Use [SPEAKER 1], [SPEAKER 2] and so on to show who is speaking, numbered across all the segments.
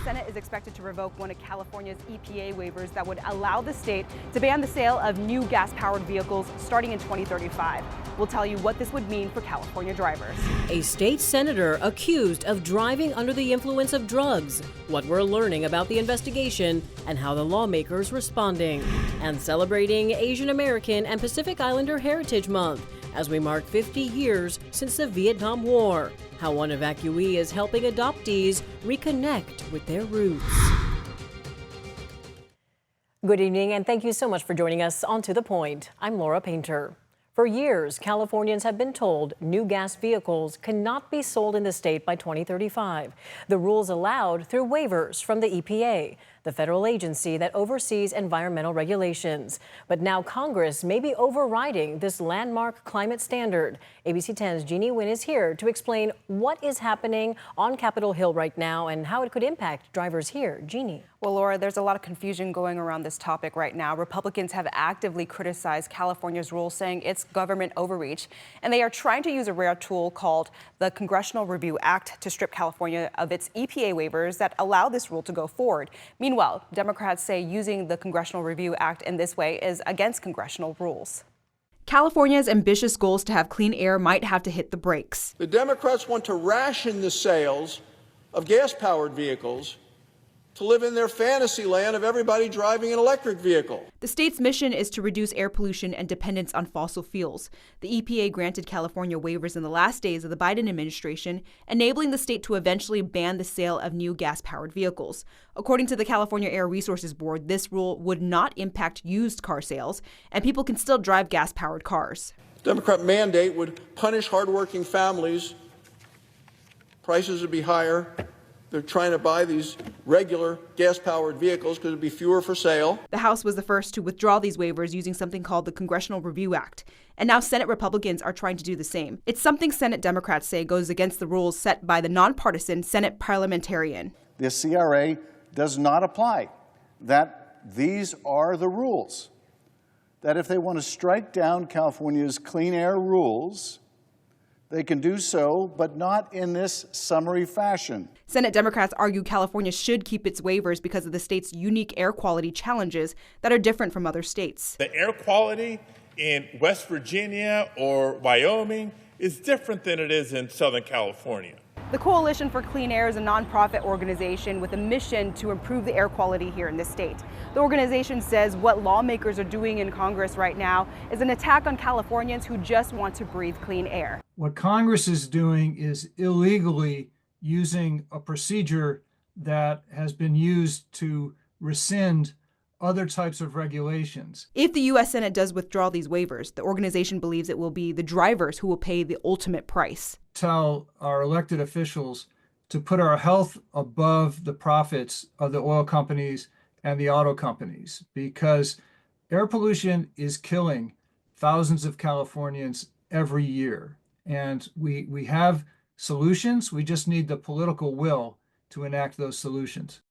[SPEAKER 1] Senate is expected to revoke one of California's EPA waivers that would allow the state to ban the sale of new gas-powered vehicles starting in 2035. We'll tell you what this would mean for California drivers.
[SPEAKER 2] A state senator accused of driving under the influence of drugs, what we're learning about the investigation, and how the lawmakers responding. And celebrating Asian American and Pacific Islander Heritage Month as we mark 50 years since the Vietnam War. How one evacuee is helping adoptees reconnect with their roots. Good evening, and thank you so much for joining us on To The Point. I'm Laura Painter. For years, Californians have been told new gas vehicles cannot be sold in the state by 2035. The rules allowed through waivers from the EPA, the federal agency that oversees environmental regulations. But now Congress may be overriding this landmark climate standard. ABC 10's Jeannie Nguyen is here to explain what is happening on Capitol Hill right now and how it could impact drivers here. Jeannie.
[SPEAKER 1] Well, Laura, there's a lot of confusion going around this topic right now. Republicans have actively criticized California's rule, saying it's government overreach, and they are trying to use a rare tool called the Congressional Review Act to strip California of its EPA waivers that allow this rule to go forward. Meanwhile, Democrats say using the Congressional Review Act in this way is against congressional rules. California's ambitious goals to have clean air might have to hit the brakes.
[SPEAKER 3] The Democrats want to ration the sales of gas-powered vehicles to live in their fantasy land of everybody driving an electric vehicle.
[SPEAKER 1] The state's mission is to reduce air pollution and dependence on fossil fuels. The EPA granted California waivers in the last days of the Biden administration, enabling the state to eventually ban the sale of new gas-powered vehicles. According to the California Air Resources Board, this rule would not impact used car sales, and people can still drive gas-powered cars.
[SPEAKER 3] Democrat mandate would punish hardworking families. Prices would be higher. They're trying to buy these regular gas-powered vehicles because there'd be fewer for sale.
[SPEAKER 1] The House was the first to withdraw these waivers using something called the Congressional Review Act. And now Senate Republicans are trying to do the same. It's something Senate Democrats say goes against the rules set by the nonpartisan Senate parliamentarian.
[SPEAKER 4] The CRA does not apply. That these are the rules. That if they want to strike down California's clean air rules, they can do so, but not in this summary fashion.
[SPEAKER 1] Senate Democrats argue California should keep its waivers because of the state's unique air quality challenges that are different from other states.
[SPEAKER 5] The air quality in West Virginia or Wyoming is different than it is in Southern California.
[SPEAKER 1] The Coalition for Clean Air is a nonprofit organization with a mission to improve the air quality here in this state. The organization says what lawmakers are doing in Congress right now is an attack on Californians who just want to breathe clean air.
[SPEAKER 6] What Congress is doing is illegally using a procedure that has been used to rescind other types of regulations.
[SPEAKER 1] If the U.S. Senate does withdraw these waivers, the organization believes it will be the drivers who will pay the ultimate price.
[SPEAKER 6] Tell our elected officials to put our health above the profits of the oil companies and the auto companies, because air pollution is killing thousands of Californians every year. And we have solutions. We just need the political will to enact those solutions.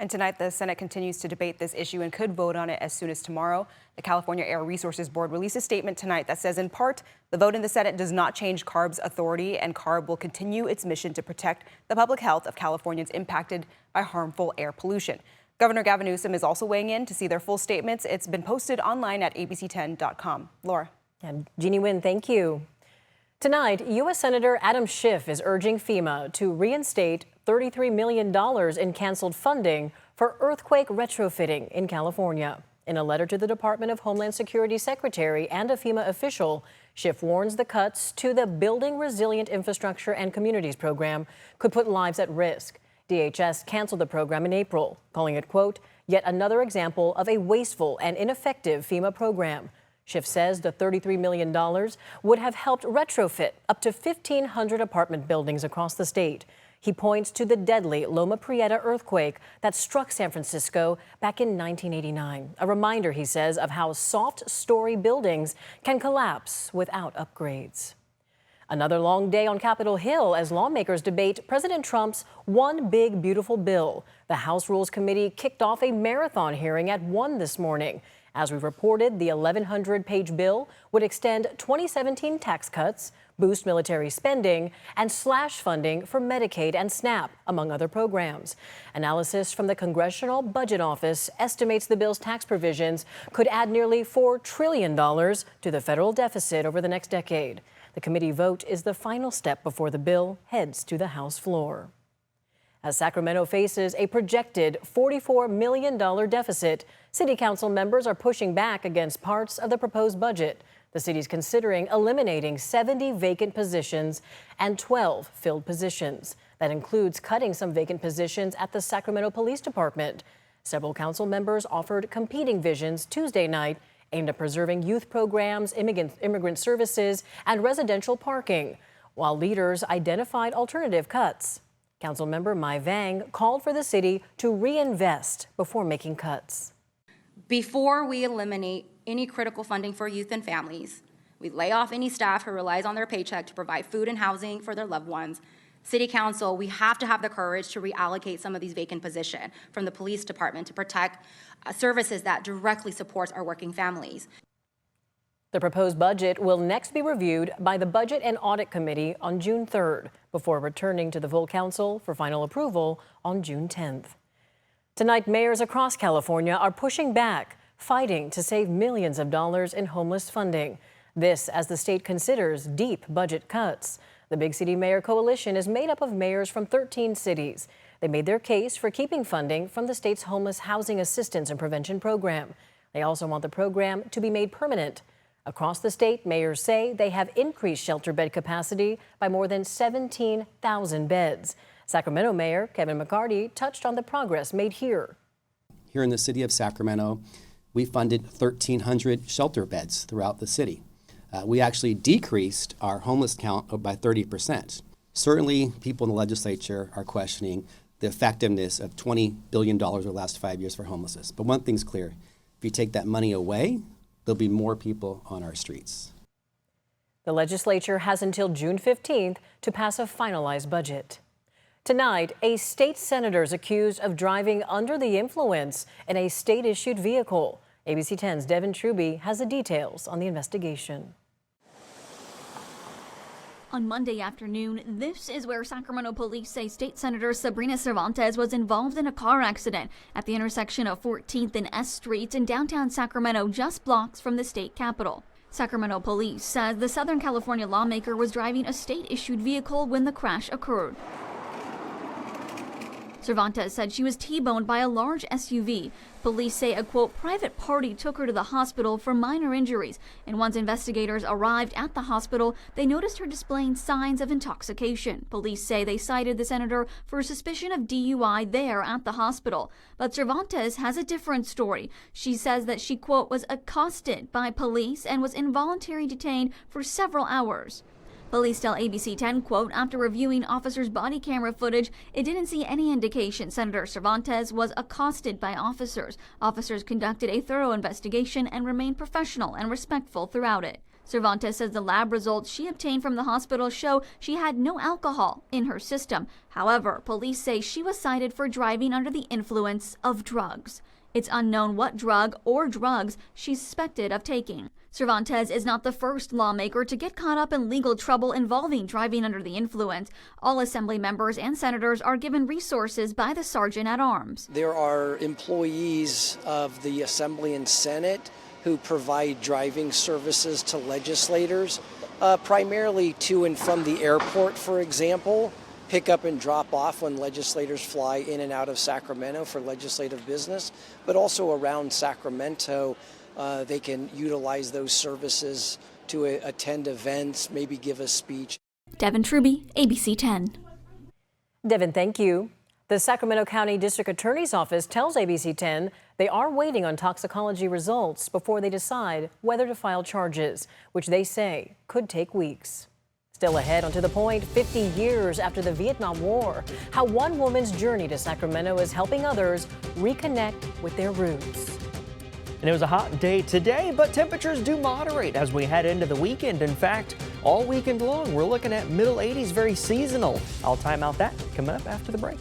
[SPEAKER 1] And tonight, the Senate continues to debate this issue and could vote on it as soon as tomorrow. The California Air Resources Board released a statement tonight that says, in part, the vote in the Senate does not change CARB's authority, and CARB will continue its mission to protect the public health of Californians impacted by harmful air pollution. Governor Gavin Newsom is also weighing in. To see their full statements, it's been posted online at abc10.com. Laura.
[SPEAKER 2] And Jeannie Nguyen, thank you. Tonight, U.S. Senator Adam Schiff is urging FEMA to reinstate $33 million in canceled funding for earthquake retrofitting in California. In a letter to the Department of Homeland Security Secretary and a FEMA official, Schiff warns the cuts to the Building Resilient Infrastructure and Communities program could put lives at risk. DHS canceled the program in April, calling it, quote, yet another example of a wasteful and ineffective FEMA program. Schiff says the $33 million would have helped retrofit up to 1,500 apartment buildings across the state. He points to the deadly Loma Prieta earthquake that struck San Francisco back in 1989. A reminder, he says, of how soft-story buildings can collapse without upgrades. Another long day on Capitol Hill as lawmakers debate President Trump's One Big Beautiful Bill. The House Rules Committee kicked off a marathon hearing at 1 this morning. As we reported, the 1,100-page bill would extend 2017 tax cuts, boost military spending, and slash funding for Medicaid and SNAP, among other programs. Analysis from the Congressional Budget Office estimates the bill's tax provisions could add nearly $4 trillion to the federal deficit over the next decade. The committee vote is the final step before the bill heads to the House floor. As Sacramento faces a projected $44 million deficit, City Council members are pushing back against parts of the proposed budget. The city's considering eliminating 70 vacant positions and 12 filled positions. That includes cutting some vacant positions at the Sacramento Police Department. Several council members offered competing visions Tuesday night aimed at preserving youth programs, immigrant services, and residential parking, while leaders identified alternative cuts. Councilmember Mai Vang called for the city to reinvest before making cuts.
[SPEAKER 7] Before we eliminate any critical funding for youth and families, we lay off any staff who relies on their paycheck to provide food and housing for their loved ones. City Council, we have to have the courage to reallocate some of these vacant positions from the police department to protect services that directly supports our working families.
[SPEAKER 2] The proposed budget will next be reviewed by the Budget and Audit Committee on June 3rd before returning to the full council for final approval on June 10th. Tonight, mayors across California are pushing back, fighting to save millions of dollars in homeless funding. This as the state considers deep budget cuts. The Big City Mayor Coalition is made up of mayors from 13 cities. They made their case for keeping funding from the state's homeless housing assistance and prevention program. They also want the program to be made permanent. Across the state, mayors say they have increased shelter bed capacity by more than 17,000 beds. Sacramento Mayor Kevin McCarty touched on the progress made here.
[SPEAKER 8] Here in the city of Sacramento, we funded 1,300 shelter beds throughout the city. We actually decreased our homeless count by 30%. Certainly, people in the legislature are questioning the effectiveness of $20 billion over the last 5 years for homelessness. But one thing's clear, if you take that money away, there'll be more people on our streets.
[SPEAKER 2] The legislature has until June 15th to pass a finalized budget. Tonight, a state senator is accused of driving under the influence in a state-issued vehicle. ABC 10's Devin Truby has the details on the investigation.
[SPEAKER 9] On Monday afternoon, this is where Sacramento police say State Senator Sabrina Cervantes was involved in a car accident at the intersection of 14th and S Streets in downtown Sacramento, just blocks from the state capitol. Sacramento police says the Southern California lawmaker was driving a state-issued vehicle when the crash occurred. Cervantes said she was T-boned by a large SUV. Police say a, quote, private party took her to the hospital for minor injuries, and once investigators arrived at the hospital, they noticed her displaying signs of intoxication. Police say they cited the senator for suspicion of DUI there at the hospital. But Cervantes has a different story. She says that she, quote, was accosted by police and was involuntarily detained for several hours. Police tell ABC 10, quote, after reviewing officers' body camera footage, it didn't see any indication Senator Cervantes was accosted by officers. Officers conducted a thorough investigation and remained professional and respectful throughout it. Cervantes says the lab results she obtained from the hospital show she had no alcohol in her system. However, police say she was cited for driving under the influence of drugs. It's unknown what drug or drugs she's suspected of taking. Cervantes is not the first lawmaker to get caught up in legal trouble involving driving under the influence. All assembly members and senators are given resources by the sergeant at arms.
[SPEAKER 10] There are employees of the Assembly and Senate who provide driving services to legislators, primarily to and from the airport, for example. Pick up and drop off when legislators fly in and out of Sacramento for legislative business, but also around Sacramento. They can utilize those services to attend events, maybe give a speech.
[SPEAKER 9] Devin Truby, ABC 10.
[SPEAKER 2] Devin, thank you. The Sacramento County District Attorney's Office tells ABC 10 they are waiting on toxicology results before they decide whether to file charges, which they say could take weeks. Still ahead, on To the Point, 50 years after the Vietnam War, how one woman's journey to Sacramento is helping others reconnect with their roots.
[SPEAKER 11] And it was a hot day today, but temperatures do moderate as we head into the weekend. In fact, all weekend long, we're looking at middle 80s, very seasonal. I'll time out that coming up after the break.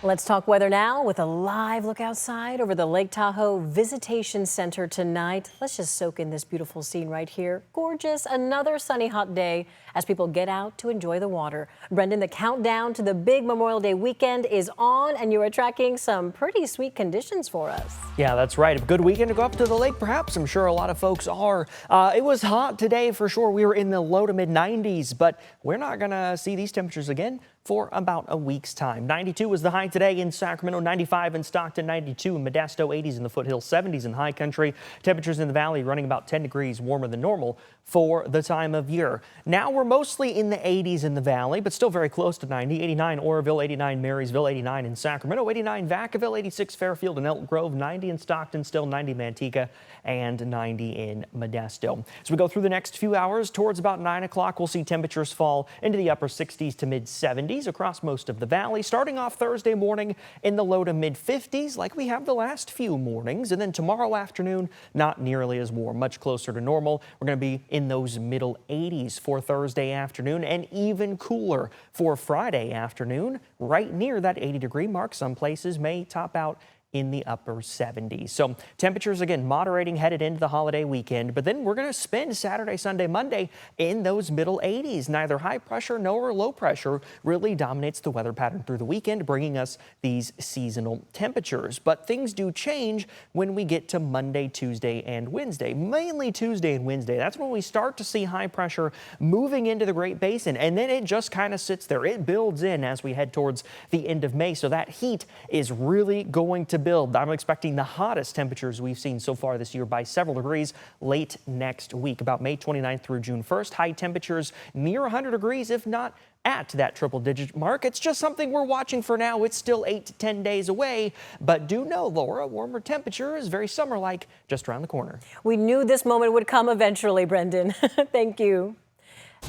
[SPEAKER 2] Let's talk weather now with a live look outside over the Lake Tahoe Visitation Center tonight. Let's just soak in this beautiful scene right here. Gorgeous, another sunny hot day as people get out to enjoy the water. Brendan, the countdown to the big Memorial Day weekend is on, and you are tracking some pretty sweet conditions for us.
[SPEAKER 11] Yeah, that's right. A good weekend to go up to the lake, perhaps. I'm sure a lot of folks are. It was hot today for sure. We were in the low to mid 90s, but we're not going to see these temperatures again for about a week's time. 92 was the high today in Sacramento, 95 in Stockton, 92 in Modesto, 80s in the foothills, 70s in high country. Temperatures in the valley running about 10 degrees warmer than normal for the time of year. Now we're mostly in the 80s in the valley, but still very close to 90. 89 Oroville, 89 Marysville, 89 in Sacramento, 89 Vacaville, 86 Fairfield and Elk Grove, 90 in Stockton, still 90 Manteca, and 90 in Modesto. As we go through the next few hours, towards about 9 o'clock, we'll see temperatures fall into the upper 60s to mid 70s across most of the valley, starting off Thursday morning in the low to mid 50s like we have the last few mornings, and then tomorrow afternoon not nearly as warm, much closer to normal. We're going to be in those middle 80s for Thursday afternoon, and even cooler for Friday afternoon, right near that 80-degree mark. Some places may top out in the upper 70s. So temperatures again moderating headed into the holiday weekend, but then we're going to spend Saturday, Sunday, Monday in those middle 80s. Neither high pressure nor low pressure really dominates the weather pattern through the weekend, bringing us these seasonal temperatures. But things do change when we get to Monday, Tuesday, and Wednesday. Mainly Tuesday and Wednesday. That's when we start to see high pressure moving into the Great Basin, and then it just kind of sits there. It builds in as we head towards the end of May, so that heat is really going to build. I'm expecting the hottest temperatures we've seen so far this year by several degrees late next week, about May 29th through June 1st. High temperatures near 100 degrees, if not at that triple-digit mark. It's just something we're watching for now. It's still 8 to 10 days away, but do know, Laura, warmer temperature is very summer-like just around the corner.
[SPEAKER 2] We knew this moment would come eventually, Brendan. Thank you.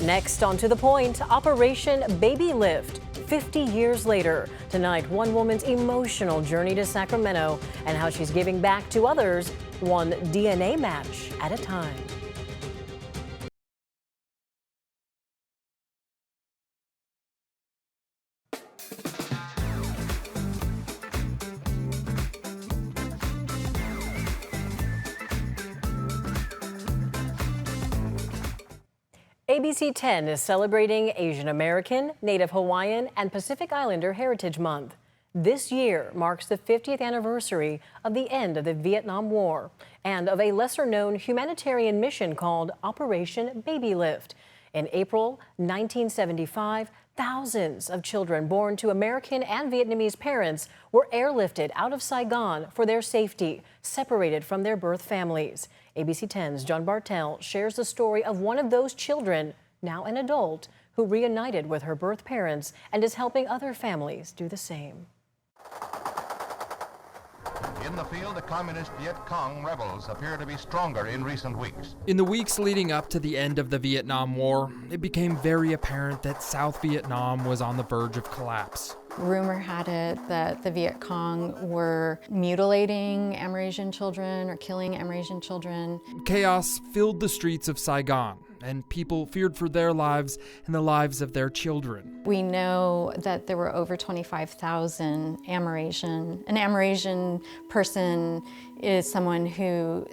[SPEAKER 2] Next, on To the Point, Operation Baby Lift. 50 years later, tonight, one woman's emotional journey to Sacramento and how she's giving back to others, one DNA match at a time. ABC 10 is celebrating Asian American, Native Hawaiian, and Pacific Islander Heritage Month. This year marks the 50th anniversary of the end of the Vietnam War and of a lesser-known humanitarian mission called Operation Baby Lift. In April 1975, thousands of children born to American and Vietnamese parents were airlifted out of Saigon for their safety, separated from their birth families. ABC 10's John Bartell shares the story of one of those children, now an adult, who reunited with her birth parents and is helping other families do the same.
[SPEAKER 12] In the field, the communist Viet Cong rebels appear to be stronger in recent weeks.
[SPEAKER 13] In the weeks leading up to the end of the Vietnam War, it became very apparent that South Vietnam was on the verge of collapse.
[SPEAKER 14] Rumor had it that the Viet Cong were mutilating Amerasian children or killing Amerasian children.
[SPEAKER 13] Chaos filled the streets of Saigon, and people feared for their lives and the lives of their children.
[SPEAKER 14] We know that there were over 25,000 Amerasian. An Amerasian person is someone who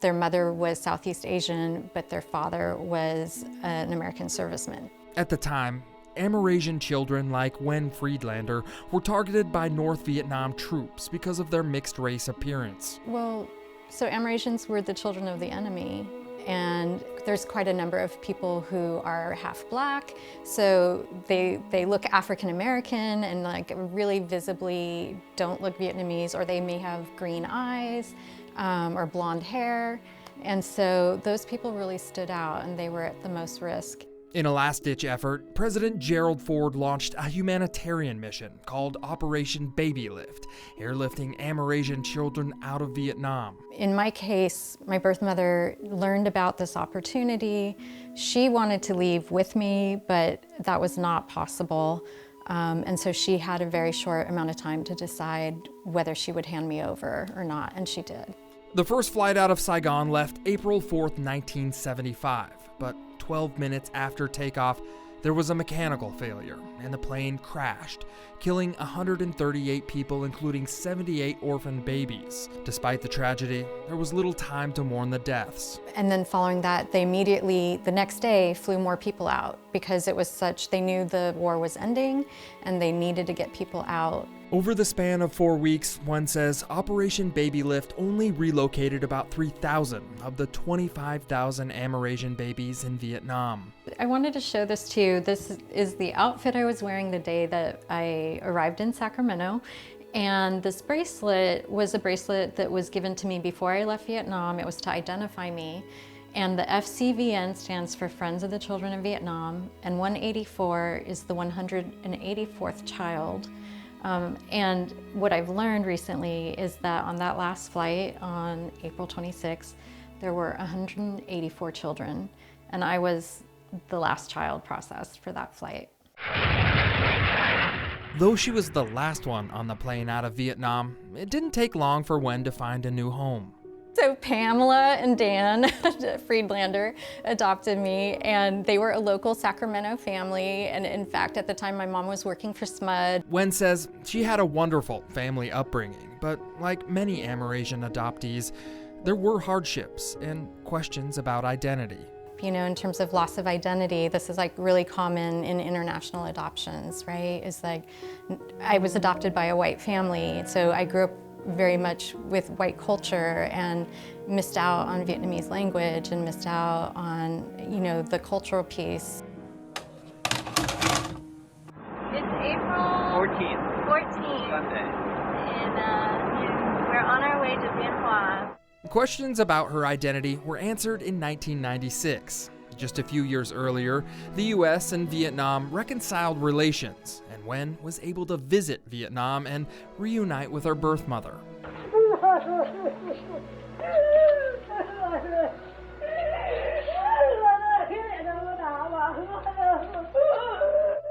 [SPEAKER 14] their mother was Southeast Asian, but their father was an American serviceman.
[SPEAKER 13] At the time, Amerasian children like Wen Friedlander were targeted by North Vietnam troops because of their mixed-race appearance.
[SPEAKER 14] Well, so Amerasians were the children of the enemy, and there's quite a number of people who are half black, so they look African American and like really visibly don't look Vietnamese, or they may have green eyes or blonde hair, and so those people really stood out and they were at the most risk.
[SPEAKER 13] In a last-ditch effort, President Gerald Ford launched a humanitarian mission called Operation Baby Lift, airlifting Amerasian children out of Vietnam.
[SPEAKER 14] In my case, my birth mother learned about this opportunity. She wanted to leave with me, but that was not possible. And so she had a very short amount of time to decide whether she would hand me over or not, and she did.
[SPEAKER 13] The first flight out of Saigon left April 4th, 1975, but 12 minutes after takeoff, There was a mechanical failure, and the plane crashed, killing 138 people, including 78 orphan babies. Despite the tragedy, there was little time to mourn the deaths.
[SPEAKER 14] And then following that, they immediately, the next day, flew more people out because it was they knew the war was ending and they needed to get people out.
[SPEAKER 13] Over the span of 4 weeks, one says Operation Baby Lift only relocated about 3,000 of the 25,000 Amerasian babies in Vietnam.
[SPEAKER 14] I wanted to show this to you. This is the outfit I was wearing the day that I arrived in Sacramento. And this bracelet was a bracelet that was given to me before I left Vietnam. It was to identify me. And the FCVN stands for Friends of the Children of Vietnam. And 184 is the 184th child. And what I've learned recently is that on that last flight on April 26th, there were 184 children, and I was the last child processed for that flight.
[SPEAKER 13] Though she was the last one on the plane out of Vietnam, it didn't take long for Wen to find a new home.
[SPEAKER 14] So Pamela and Dan Friedlander adopted me, and they were a local Sacramento family. And in fact, at the time, my mom was working for SMUD.
[SPEAKER 13] Wen says she had a wonderful family upbringing, but like many Amerasian adoptees, there were hardships and questions about identity.
[SPEAKER 14] You know, in terms of loss of identity, this is like really common in international adoptions, right? It's like, I was adopted by a white family, so I grew up very much with white culture and missed out on Vietnamese language and missed out on, you know, the cultural piece.
[SPEAKER 15] It's April 14th. Sunday. And we're on our way to Bien Hoa.
[SPEAKER 13] Questions about her identity were answered in 1996. Just a few years earlier, the US and Vietnam reconciled relations, and Wen was able to visit Vietnam and reunite with her birth mother.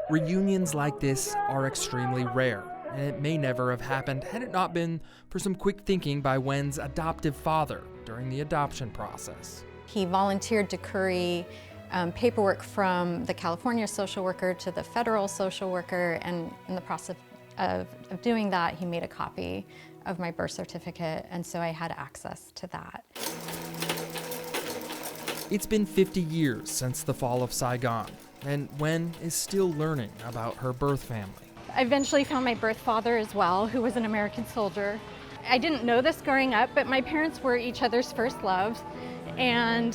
[SPEAKER 13] Reunions like this are extremely rare, and it may never have happened had it not been for some quick thinking by Wen's adoptive father during the adoption process.
[SPEAKER 14] He volunteered to curry paperwork from the California social worker to the federal social worker, and in the process of doing that, he made a copy of my birth certificate, and so I had access to that.
[SPEAKER 13] It's been 50 years since the fall of Saigon, and Wen is still learning about her birth family.
[SPEAKER 16] I eventually found my birth father as well, who was an American soldier. I didn't know this growing up, but my parents were each other's first loves, and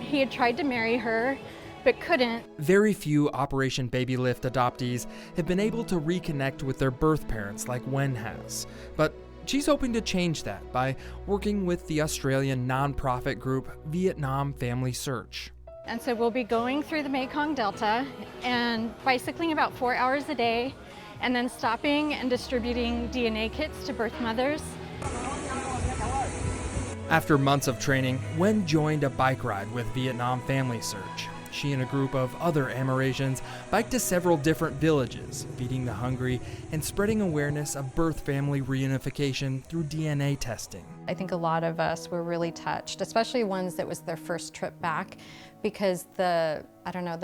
[SPEAKER 16] he had tried to marry her, but couldn't.
[SPEAKER 13] Very few Operation Baby Lift adoptees have been able to reconnect with their birth parents like Wen has, but she's hoping to change that by working with the Australian nonprofit group Vietnam Family Search.
[SPEAKER 16] And so we'll be going through the Mekong Delta and bicycling about 4 hours a day, and then stopping and distributing DNA kits to birth mothers.
[SPEAKER 13] After months of training, Wen joined a bike ride with Vietnam Family Search. She and a group of other Amerasians biked to several different villages, feeding the hungry and spreading awareness of birth family reunification through DNA testing.
[SPEAKER 14] I think a lot of us were really touched, especially ones that was their first trip back, because the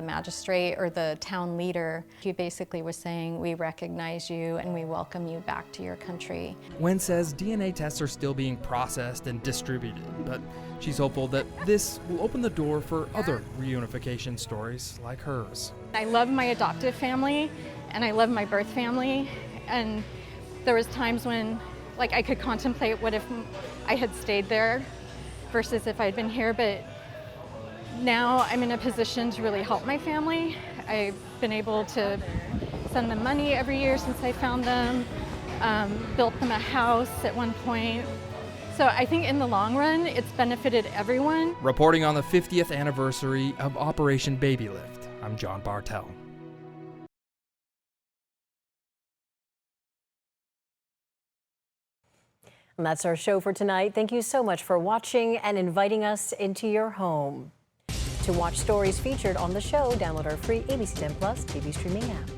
[SPEAKER 14] magistrate or the town leader, he basically was saying, we recognize you and we welcome you back to your country.
[SPEAKER 13] Wen says DNA tests are still being processed and distributed, but she's hopeful that this will open the door for other reunification stories like hers.
[SPEAKER 16] I love my adoptive family, and I love my birth family, and there was times when I could contemplate what if I had stayed there versus if I'd been here, but now I'm in a position to really help my family. I've been able to send them money every year since I found them, built them a house at one point. So I think in the long run, it's benefited everyone.
[SPEAKER 13] Reporting on the 50th anniversary of Operation Baby Lift, I'm John Bartel.
[SPEAKER 2] And that's our show for tonight. Thank you so much for watching and inviting us into your home. To watch stories featured on the show, download our free ABC 10 Plus TV streaming app.